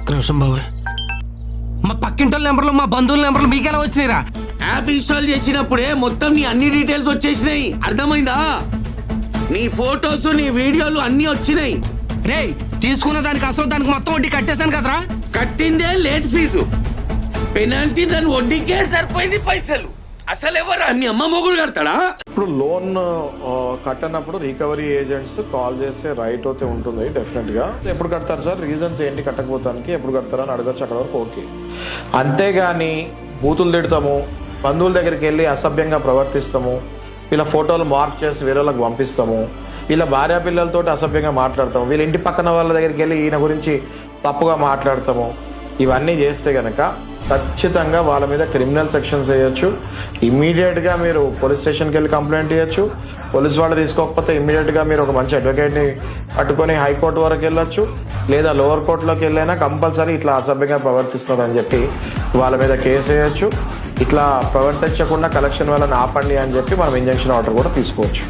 ఒక్క నిమిషం బాబాయ్. మా పక్కింటి నెంబర్లు మా బంధువుల నెంబర్లు మీకెలా వచ్చినాయిరా? యాప్ ఇన్స్టాల్ చేసినప్పుడే మొత్తం నీ అన్ని డీటెయిల్స్ వచ్చేసినాయి, అర్థమైందా? నీ ఫోటోస్ నీ వీడియోలు అన్ని వచ్చినాయి. రే తీసుకున్న దానికి అసలు దానికి మొత్తం వడ్డీ కట్టేశాను కదరా. కట్టిందే లేట్ ఫీజు, పెనాల్టీ దాని వడ్డీకే సరిపోయింది పైసలు. అసలు ఎవరు మీ అమ్మ మొగుడు కడతాడా? ఇప్పుడు లోన్ కట్టనప్పుడు రికవరీ ఏజెంట్స్ కాల్ చేస్తే రైట్ అయితే ఉంటుంది డెఫినెట్ గా. ఎప్పుడు కడతారు సార్, రీజన్స్ ఏంటి కట్టకపోతానికి, ఎప్పుడు కడతారని అడగచ్చు, అక్కడ వరకు ఓకే. అంతేగాని బూతులు తిడతాము, బంధువుల దగ్గరికి వెళ్ళి అసభ్యంగా ప్రవర్తిస్తాము, ఇలా ఫోటోలు మార్క్ చేసి వేరే వాళ్ళకి పంపిస్తాము, ఇలా భార్య పిల్లలతో అసభ్యంగా మాట్లాడతాము, వీళ్ళ ఇంటి పక్కన వాళ్ళ దగ్గరికి వెళ్ళి ఈయన గురించి తప్పుగా మాట్లాడతాము, ఇవన్నీ చేస్తే గనక ఖచ్చితంగా వాళ్ళ మీద క్రిమినల్ సెక్షన్స్ వేయచ్చు. ఇమ్మీడియట్గా మీరు పోలీస్ స్టేషన్కి వెళ్ళి కంప్లైంట్ చేయొచ్చు. పోలీస్ వాళ్ళు తీసుకోకపోతే ఇమ్మీడియట్గా మీరు ఒక మంచి అడ్వకేట్ని పట్టుకొని హైకోర్టు వరకు వెళ్ళొచ్చు, లేదా లోవర్ కోర్టులోకి వెళ్ళైనా కంపల్సరీ ఇట్లా అసభ్యంగా ప్రవర్తిస్తున్నారని చెప్పి వాళ్ళ మీద కేసు వేయచ్చు. ఇట్లా ప్రవర్తించకుండా కలెక్షన్ వాళ్ళని ఆపండి అని చెప్పి మనం ఇంజంక్షన్ ఆర్డర్ కూడా తీసుకోవచ్చు.